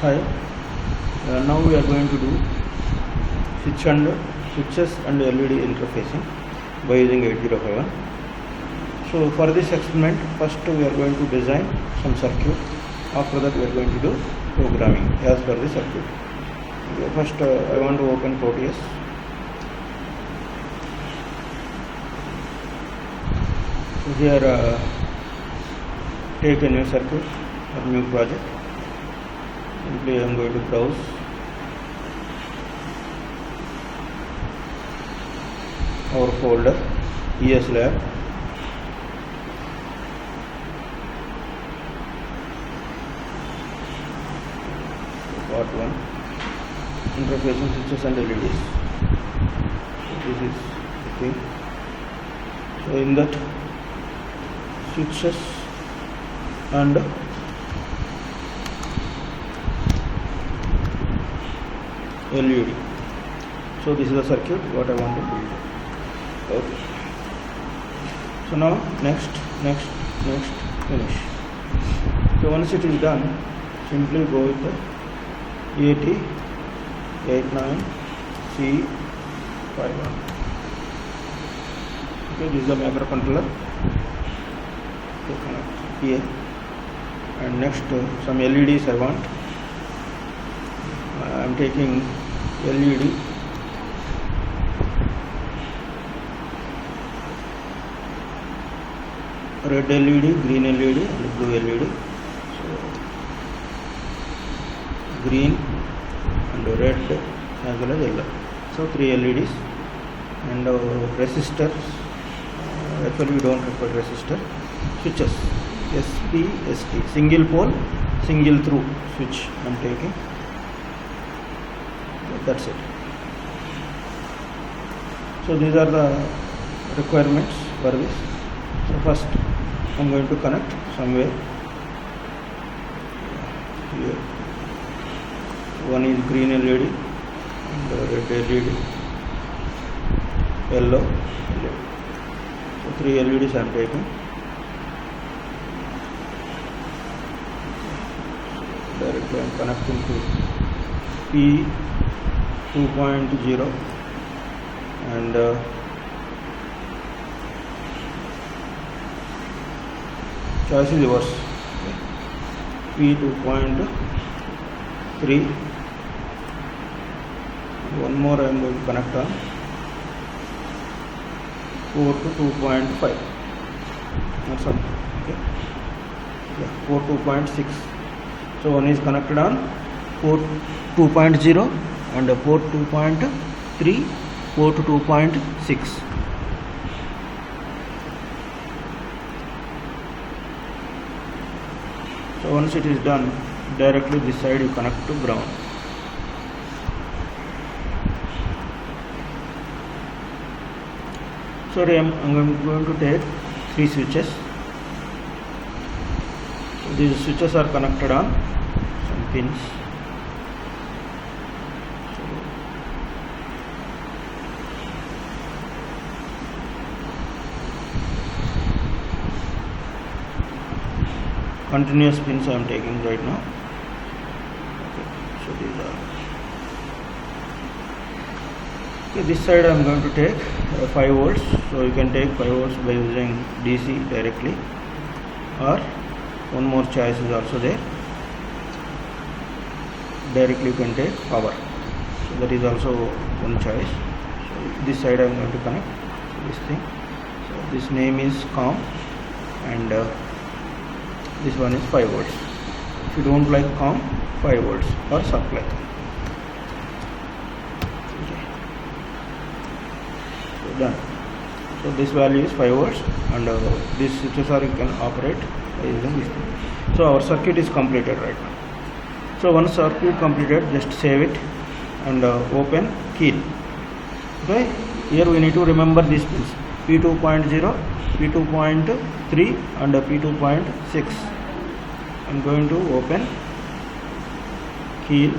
Hi. Now we are going to do switches and LED interfacing by using 8051. So for this experiment, first we are going to design some circuit. After that we are going to do programming as per the circuit. First I want to open Proteus. So here take a new circuit or new project. Simply I am going to browse. Our folder ESLab. Part 1 interfacing switches and LEDs. This is the thing. So in that switches and LED. So this is the circuit what I want to build. Okay. So now next finish. So once it is done, simply go with the ET89C51. Okay, this is the microcontroller. So connect here. And next some LEDs I want. I am taking LED. Red LED, green LED and blue LED. So green and red as well as yellow. So 3 LEDs and resistors. Actually we don't require resistor. Switches SPST, single pole, single through switch I am taking. That's it. So these are the requirements for this. So first I am going to connect somewhere here. One is green LED and red LED, yellow LED. So 3 LEDs I am taking. Directly I am connecting to P2.0 and choice is yours. P2.3. One more I am going to connect on port 2.5 or something. Okay. Yeah, port 2.6. So one is connected on port 2.0 and port 2.3, port 2.6. So once it is done, directly this side you connect to ground. So I am going to take 3 switches. So these switches are connected on some pins. Continuous pins I am taking right now. Okay, so these are. Okay, this side I am going to take 5 volts. So you can take 5 volts by using DC directly, or one more choice is also there. Directly you can take power. So that is also one choice. So this side I am going to connect this thing. So this name is COM and this one is 5 volts. If you don't like COM, 5 volts or supply. Okay. So done. So this value is 5 volts and this switches are you can operate by using this thing. So our circuit is completed right now. So once circuit completed, just save it and open key. Okay. Here we need to remember these pins P2.0, P2.3 and P2.6. I am going to open key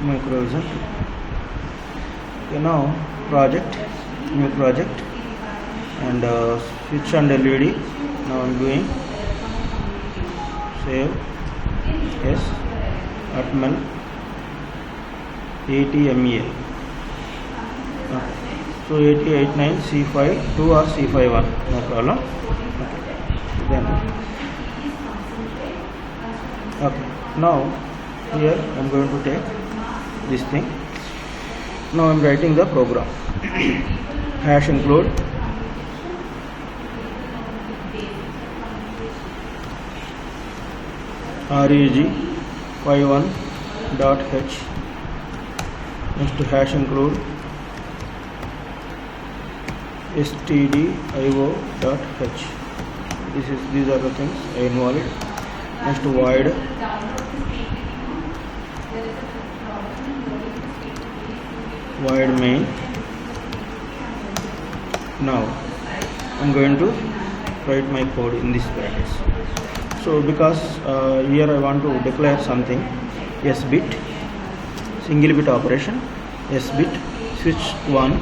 microvision. Okay, now new project and switch and LED. Now I am doing save yes atmel atmel. So 8089 C5 2 or C5 1, no problem. Okay. Then okay, now here I am going to take this thing. Now I am writing the program. Hash include reg51.h. next hash include stdio.h. These are the things involved. Next void main. Now I am going to write my code in this brackets. So because here I want to declare something, s bit, single bit operation, s bit switch 1,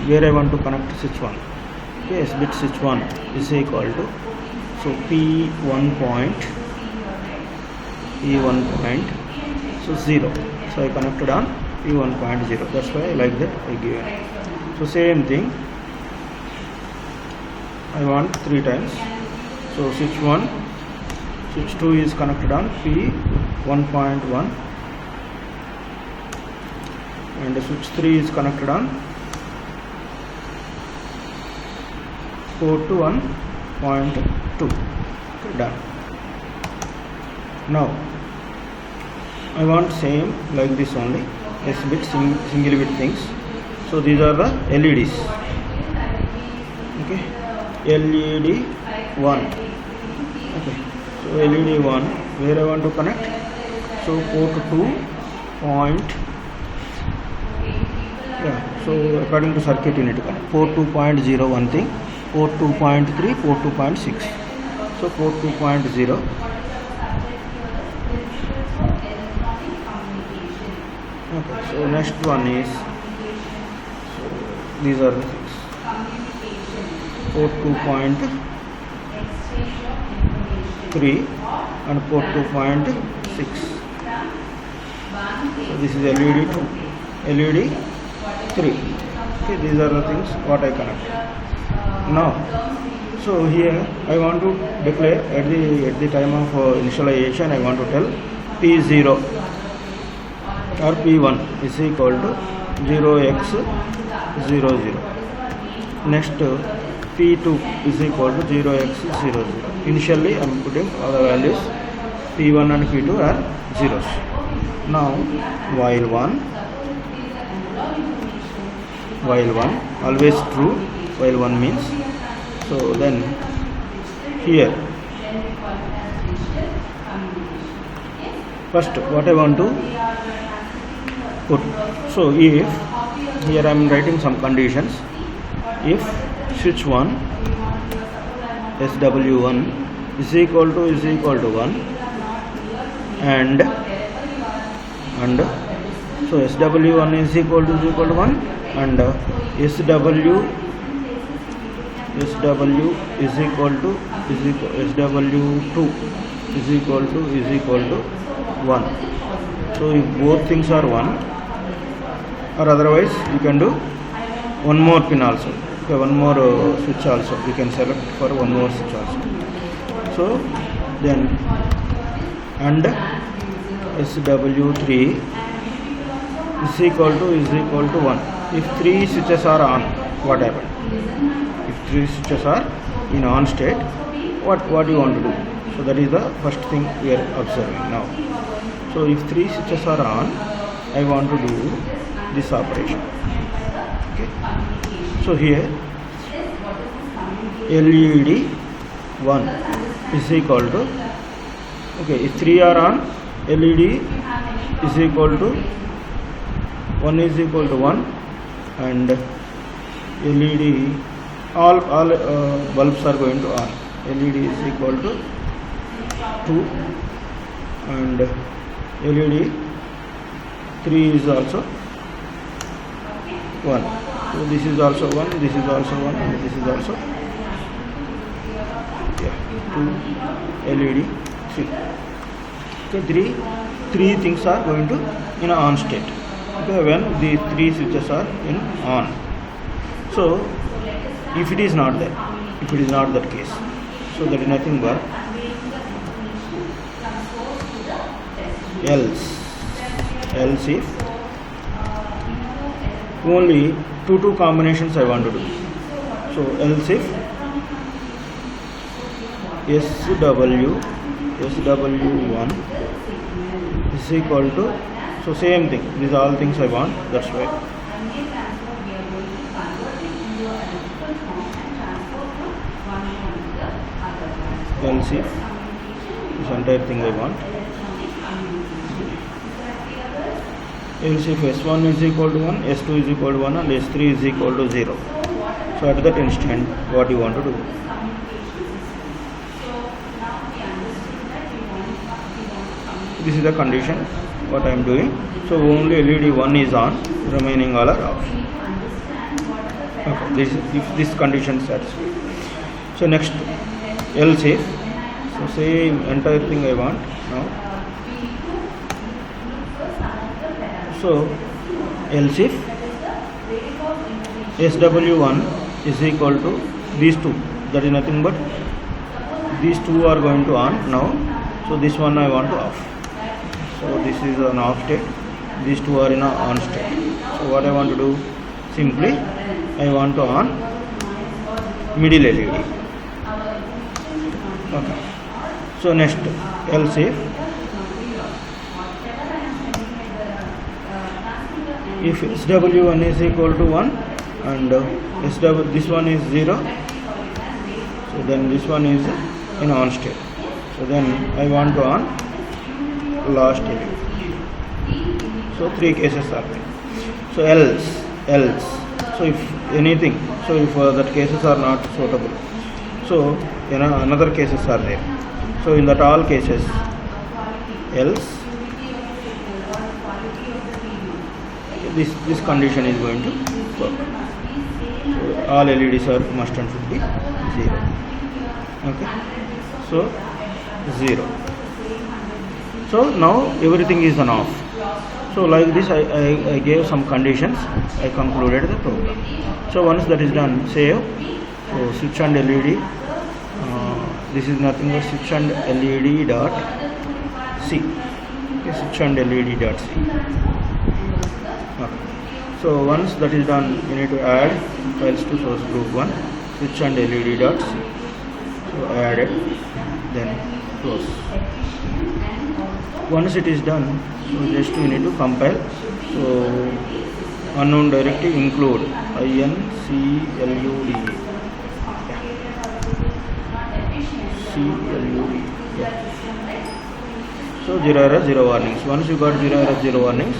where I want to connect switch 1. Okay, s bit switch 1 is equal to, so p1 point, so 0. So I connected on p1.0. That's why I like that I given. So same thing I want 3 times. So switch 1, switch 2 is connected on p1.1 and switch 3 is connected on port 1.2. Okay, done. Now I want same like this only, s bit single bit things. So these are the LEDs. Okay, LED 1. Okay, so LED 1 where I want to connect, so port 2 point, so according to circuit you need to connect port 2.0 one thing, port 2.3, port 2.6. so port 2.0. Okay, so next one is, so these are the things, port 2.3 and port 2.6. so this is LED 2, LED 3. Okay, these are the things what I connect. Now so here I want to declare at the time of initialization, I want to tell P0 or P1 is equal to 0x00. Next P2 is equal to 0x00. Initially I am putting all the values, P1 and P2 are zeros. Now while 1 always true, while 1 means, so then here first what I want to put, so if here I am writing some conditions, if switch 1 SW1 is equal to 1 and so SW1 is equal to 1 and SW is equal to SW2 is equal to 1. So if both things are 1, or otherwise you can do one more pin also. Okay, one more switch also you can select for one more switch also. So then and SW3 is equal to 1. If 3 switches are on, what happened? If 3 switches are in on state, what you want to do? So that is the first thing we are observing now. So if 3 switches are on, I want to do this operation. Okay. So here LED 1 is equal to, okay, if 3 are on, LED is equal to 1 is equal to 1 and LED all bulbs are going to on. LED is equal to 2 and LED 3 is also 1. So this is also 1, this is also 1 and this is also, yeah. 2 LED 3. Okay, three things are going to in on state. Okay, when these three switches are in on. So if it is not there, if it is not that case, so that is nothing but else if only two combinations I want to do. So else if SW1 is equal to, so same thing, these are all things I want, that's why else if this entire thing I want, else if S1 is equal to 1, S2 is equal to 1 and S3 is equal to 0. So at that instant what you want to do? This is the condition what I am doing. So only LED 1 is on, remaining all are off. Okay, this if this condition satisfied. So next else if, so same entire thing I want now. So else if SW1 is equal to these two, that is nothing but these two are going to on now. So this one I want to off. So this is an off state, these two are in a on state. So what I want to do, simply I want to on middle LED. Okay. So next else if SW1 is equal to 1 and this one is 0, so then this one is in on state. So then I want to on last LED. So three cases are there. So else, so if anything, so if that cases are not suitable, so another cases are there. So in that all cases else this condition is going to work. So all LEDs are must and should be 0. Okay, so 0. So now everything is on off. So like this I gave some conditions, I concluded the program. So once that is done, save. So switch and LED, this is nothing but switch and LED dot C. Okay, switch and LED dot C. Okay. So once that is done, you need to add files to source group 1, switch and LED dot C. So add it, then close. Once it is done, so just you need to compile. So unknown directory include include CLUD. So 0 error 0 warnings. Once you got 0 error 0 warnings,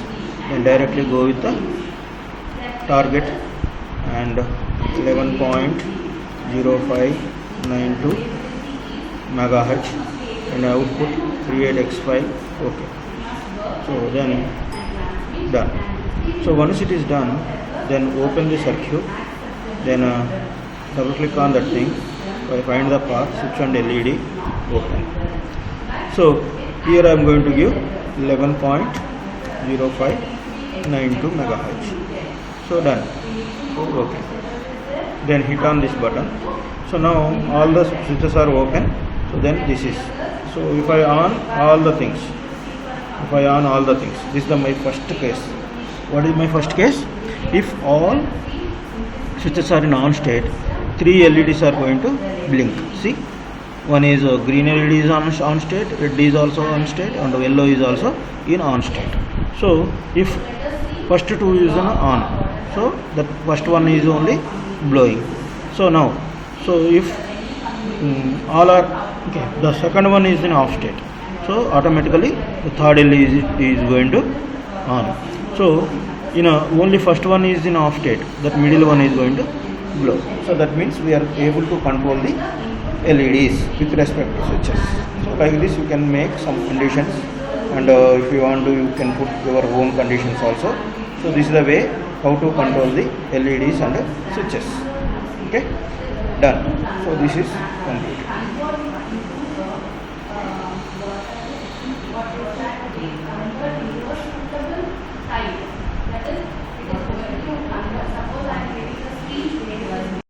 then directly go with the target and 11.0592 megahertz and output create_x5. Okay, so then done. So once it is done, then open the circuit, then double click on that thing, find the path, switch and LED, open. So here I am going to give 11.0592 megahertz. So done. So okay, then hit on this button. So now all the switches are open. So then this is, so if I on all the things, this is my first case. What is my first case? If all switches are in on state, 3 LEDs are going to blink. See, one is green LED is on state, red is also on state, and yellow is also in on state. So if first two is on, so that first one is only blowing. So now, so if all are okay, the second one is in off state, so automatically the third LED is going to on. So only first one is in off state, that middle one is going to blow. So that means we are able to control the LEDs with respect to switches. So like this you can make some conditions, and if you want to, you can put your own conditions also. So this is the way how to control the LEDs and switches. Okay, done. So this is completed.